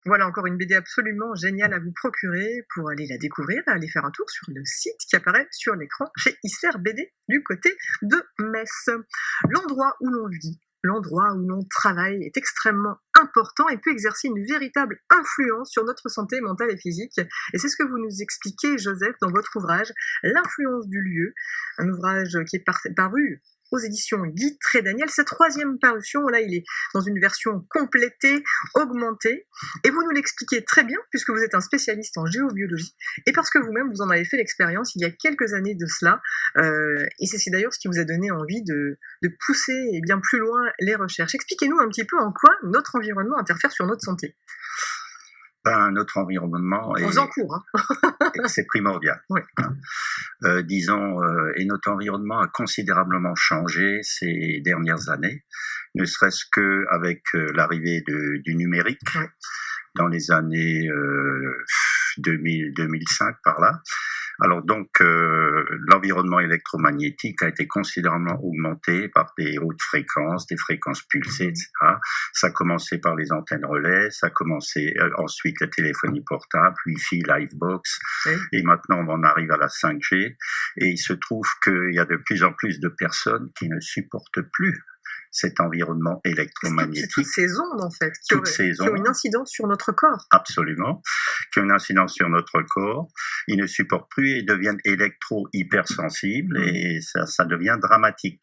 Voilà encore une BD absolument géniale à vous procurer pour aller la découvrir, aller faire un tour sur le site qui apparaît sur l'écran chez Isser BD du côté de Metz. L'endroit où l'on vit, l'endroit où l'on travaille est extrêmement important et peut exercer une véritable influence sur notre santé mentale et physique. Et c'est ce que vous nous expliquez, Joseph, dans votre ouvrage L'influence du lieu, un ouvrage qui est paru aux éditions Guy Trédaniel. Sa 3e parution, là, il est dans une version complétée, augmentée, et vous nous l'expliquez très bien, puisque vous êtes un spécialiste en géobiologie, et parce que vous-même, vous en avez fait l'expérience il y a quelques années de cela, et c'est d'ailleurs ce qui vous a donné envie de pousser et bien plus loin les recherches. Expliquez-nous un petit peu en quoi notre environnement interfère sur notre santé. Notre environnement c'est primordial. Oui. Disons, et notre environnement a considérablement changé ces dernières années, ne serait-ce qu'avec l'arrivée du numérique, oui, dans les années 2000-2005 par là. Alors donc, l'environnement électromagnétique a été considérablement augmenté par des hautes fréquences, des fréquences pulsées, etc. Ça a commencé par les antennes relais, ça a commencé ensuite la téléphonie portable, Wi-Fi, Livebox, oui, et maintenant on en arrive à la 5G. Et il se trouve qu'il y a de plus en plus de personnes qui ne supportent plus cet environnement électromagnétique. C'est toutes ces ondes, en fait, qui ont une incidence sur notre corps. Absolument, qui ont une incidence sur notre corps. Ils ne supportent plus et deviennent électro-hypersensibles, et ça devient dramatique.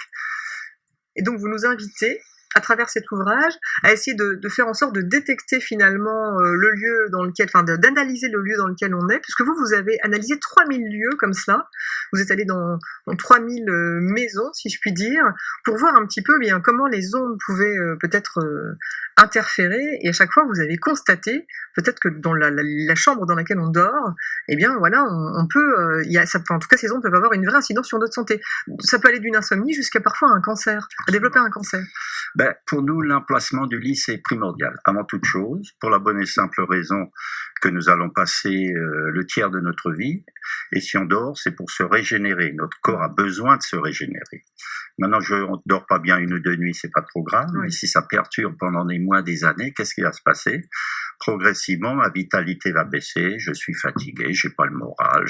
Et donc, vous nous invitez, à travers cet ouvrage, à essayer de faire en sorte de détecter finalement le lieu dans lequel, enfin d'analyser le lieu dans lequel on est, puisque vous avez analysé 3000 lieux comme cela, vous êtes allé dans 3000 maisons, si je puis dire, pour voir un petit peu bien comment les ondes pouvaient peut-être interférer, et à chaque fois vous avez constaté peut-être que dans la chambre dans laquelle on dort, eh bien voilà, on peut, en tout cas ces ondes peuvent avoir une vraie incidence sur notre santé. Ça peut aller d'une insomnie jusqu'à parfois un cancer, à développer un cancer. Pour nous, l'emplacement du lit, c'est primordial, avant toute chose, pour la bonne et simple raison que nous allons passer le tiers de notre vie, et si on dort, c'est pour se régénérer. Notre corps a besoin de se régénérer. Maintenant, on ne dort pas bien 1 ou 2 nuits, c'est pas trop grave, oui, mais si ça perturbe pendant des mois, des années, qu'est-ce qui va se passer? Progressivement, ma vitalité va baisser, je suis fatigué, j'ai pas le moral,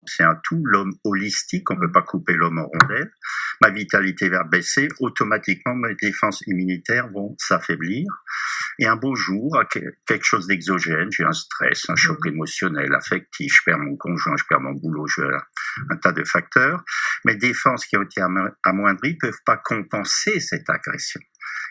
c'est un tout, l'homme holistique, on ne peut pas couper l'homme en rondelles. Ma vitalité va baisser, automatiquement mes défenses immunitaires vont s'affaiblir. Et un beau jour, quelque chose d'exogène, j'ai un stress, un choc émotionnel, affectif, je perds mon conjoint, je perds mon boulot, un tas de facteurs. Mes défenses qui ont été amoindries ne peuvent pas compenser cette agression.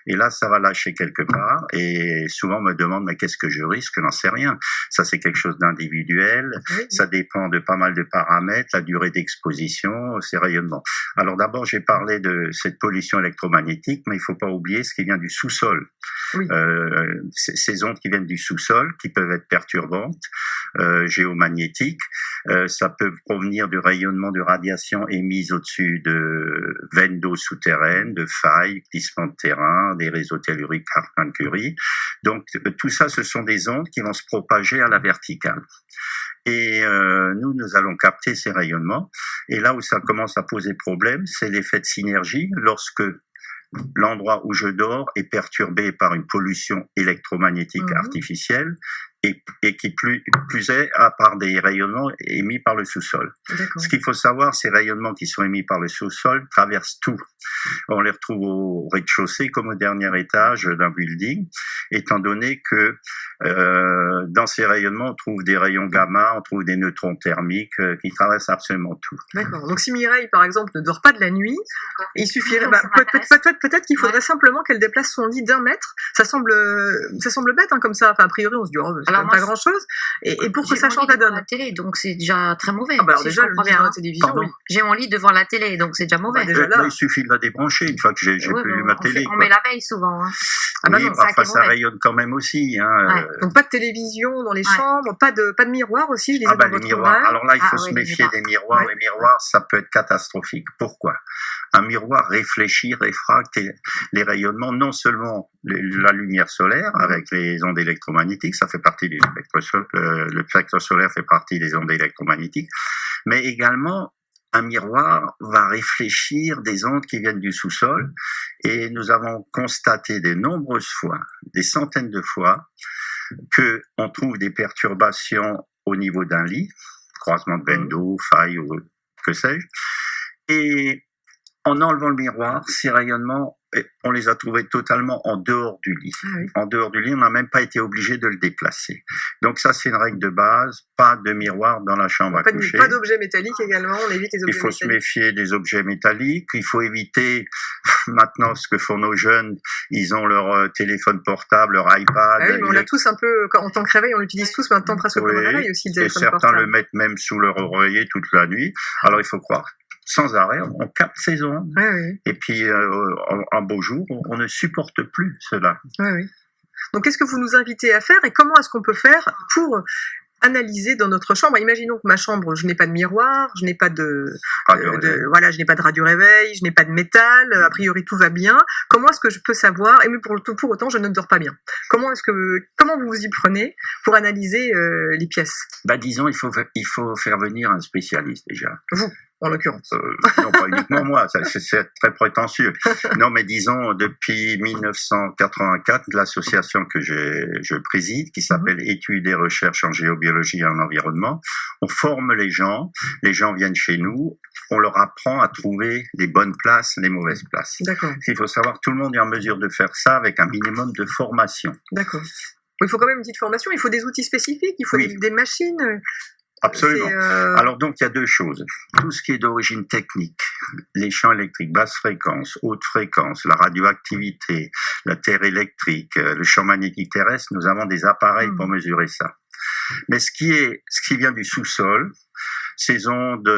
Et là, ça va lâcher quelque part. Et souvent, on me demande, mais qu'est-ce que je risque? Je n'en sais rien. Ça, c'est quelque chose d'individuel. oui. Ça dépend de pas mal de paramètres, la durée d'exposition, ces rayonnements. Alors d'abord, j'ai parlé de cette pollution électromagnétique, mais il ne faut pas oublier ce qui vient du sous-sol. Oui. Ces ondes qui viennent du sous-sol, qui peuvent être perturbantes, géomagnétiques, ça peut provenir du rayonnement de radiation émise au-dessus de veines d'eau souterraines, de failles, glissements de terrain, des réseaux telluriques, Hartmann-Curie. Donc tout ça, ce sont des ondes qui vont se propager à la verticale. Et nous allons capter ces rayonnements. Et là où ça commence à poser problème, c'est l'effet de synergie lorsque l'endroit où je dors est perturbé par une pollution électromagnétique artificielle et qui plus est par des rayonnements émis par le sous-sol. D'accord. Ce qu'il faut savoir, ces rayonnements qui sont émis par le sous-sol traversent tout. On les retrouve au rez-de-chaussée comme au dernier étage d'un building, étant donné que dans ces rayonnements, on trouve des rayons gamma, on trouve des neutrons thermiques qui traversent absolument tout. D'accord. Donc si Mireille, par exemple, ne dort pas de la nuit, il suffirait, peut-être qu'il faudrait simplement qu'elle déplace son lit d'1 mètre. Ça semble bête, hein, comme ça. Enfin, a priori, on se dit, c'est pas grand-chose. Et pour que ça change la donne. La télé, donc c'est déjà très mauvais. Alors déjà, le lit devant la télévision, oui. J'ai mon lit devant la télé, donc c'est déjà mauvais. Déjà là, il suffit de la débrancher une fois que j'ai plus ma télé. On met la veille souvent. Hein. Oui, non, parfois ça rayonne quand même aussi. Hein, Donc pas de télévision dans les chambres, pas de miroir aussi, je disais dans votre ouvrage. Alors là, il faut se méfier des miroirs. Les miroirs, ça peut être catastrophique. Pourquoi? Un miroir réfléchit, réfracte les rayonnements, non seulement la lumière solaire avec les ondes électromagnétiques, ça fait partie du spectre solaire, le spectre solaire fait partie des ondes électromagnétiques, mais également un miroir va réfléchir des ondes qui viennent du sous-sol. Et nous avons constaté de nombreuses fois, des centaines de fois, que on trouve des perturbations au niveau d'un lit, croisement de veine d'eau, faille ou que sais-je. Et en enlevant le miroir, ces rayonnements, on les a trouvés totalement en dehors du lit. Ah oui. En dehors du lit, on n'a même pas été obligé de le déplacer. Donc ça, c'est une règle de base, pas de miroir dans la chambre à coucher. Pas d'objets métalliques également, on évite les objets Il faut se métalliques. méfier des objets métalliques, il faut éviter maintenant ce que font nos jeunes, ils ont leur téléphone portable, leur iPad. Ah oui, mais on l'a tous un peu, en tant que réveil, on l'utilise tous maintenant presque comme un réveil aussi, le et téléphone certains portable. le mettent même sous leur oreiller toute la nuit. Alors il faut croire, sans arrêt, on capte ces ondes. Oui, oui. Et puis un beau jour, on ne supporte plus cela. Oui, oui. Donc, qu'est-ce que vous nous invitez à faire et comment est-ce qu'on peut faire pour analyser dans notre chambre? Imaginons que ma chambre, je n'ai pas de miroir, je n'ai pas je n'ai pas de radio réveil, je n'ai pas de métal, a priori tout va bien. Comment est-ce que je peux savoir, et même pour autant je ne dors pas bien. Comment vous vous y prenez pour analyser les pièces? Disons, il faut faire venir un spécialiste déjà. Vous, en l'occurrence. Non, pas uniquement moi, c'est très prétentieux. Non, mais disons, depuis 1984, l'association que je préside, qui s'appelle Études et Recherches en Géobiologie et en Environnement, on forme les gens viennent chez nous, on leur apprend à trouver les bonnes places, les mauvaises places. D'accord. Il faut savoir que tout le monde est en mesure de faire ça avec un minimum de formation. D'accord. Il faut quand même une petite formation, il faut des outils spécifiques, il faut des machines. Absolument. Alors donc il y a deux choses. Tout ce qui est d'origine technique, les champs électriques, basse fréquence, haute fréquence, la radioactivité, la terre électrique, le champ magnétique terrestre, nous avons des appareils pour mesurer ça. Mais ce qui vient du sous-sol, ces ondes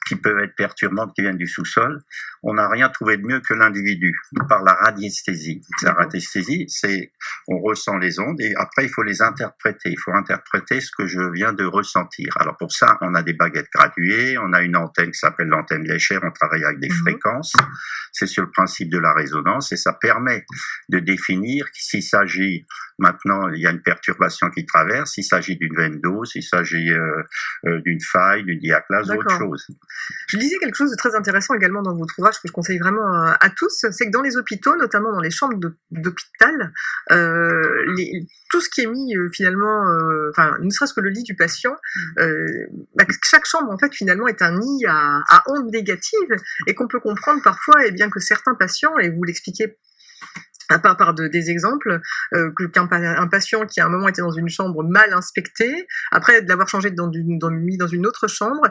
qui peuvent être perturbantes qui viennent du sous-sol, on n'a rien trouvé de mieux que l'individu, par la radiesthésie. La radiesthésie, c'est on ressent les ondes et après il faut les interpréter. Il faut interpréter ce que je viens de ressentir. Alors pour ça, on a des baguettes graduées, on a une antenne qui s'appelle l'antenne léchère, on travaille avec des fréquences. C'est sur le principe de la résonance et ça permet de définir s'il s'agit, maintenant il y a une perturbation qui traverse, s'il s'agit d'une veine d'eau, s'il s'agit d'une faille, d'une diaclase ou autre chose. Je lisais quelque chose de très intéressant également dans votre ouvrage que je conseille vraiment à tous, c'est que dans les hôpitaux, notamment dans les chambres d'hôpital, tout ce qui est mis finalement, ne serait-ce que le lit du patient, chaque chambre en fait finalement est un nid à ondes négatives et qu'on peut comprendre parfois que certains patients, et vous l'expliquez par des exemples, qu'un patient qui à un moment était dans une chambre mal inspectée, après de l'avoir changé mis dans une autre chambre,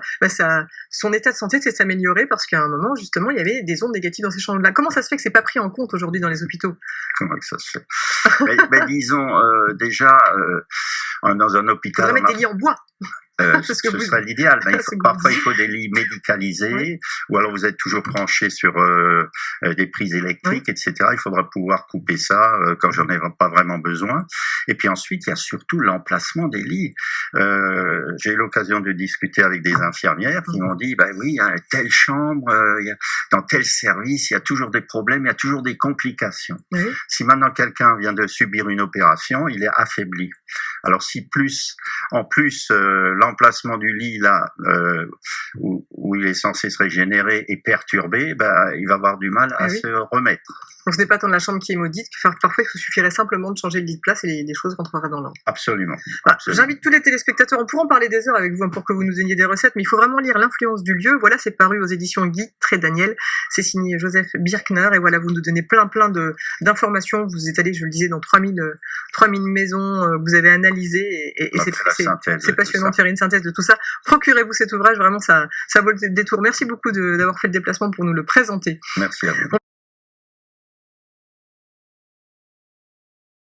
son état de santé s'est amélioré parce qu'à un moment justement il y avait des ondes négatives dans ces chambres-là. Comment ça se fait que c'est pas pris en compte aujourd'hui dans les hôpitaux? Comment que ça se fait? Disons déjà dans un hôpital. Il faudrait mettre des lits en bois. Ce serait l'idéal, mais parfois il faut des lits médicalisés, ou alors vous êtes toujours branché sur des prises électriques, etc. Il faudra pouvoir couper ça quand j'en ai pas vraiment besoin. Et puis ensuite, il y a surtout l'emplacement des lits. J'ai eu l'occasion de discuter avec des infirmières qui m'ont dit, oui, il y a telle chambre, dans tel service, il y a toujours des problèmes, il y a toujours des complications. Oui. Si maintenant quelqu'un vient de subir une opération, il est affaibli. Alors si en plus l'emplacement du lit là où il est censé se régénérer est perturbé, il va avoir du mal à se remettre. Donc ce n'est pas tant la chambre qui est maudite que parfois il suffirait simplement de changer le lit de place et les choses rentreraient dans l'ordre. Absolument. J'invite tous les téléspectateurs, on pourra en parler des heures avec vous pour que vous nous donniez des recettes, mais il faut vraiment lire L'influence du lieu. Voilà, c'est paru aux éditions Guy Trédaniel. C'est signé Joseph Birkner et voilà, vous nous donnez plein d'informations. Vous êtes allé, je le disais, dans 3000 maisons, vous avez analysé et c'est passionnant de faire une synthèse de tout ça. Procurez-vous cet ouvrage, vraiment ça vaut le détour. Merci beaucoup d'avoir fait le déplacement pour nous le présenter. Merci à vous.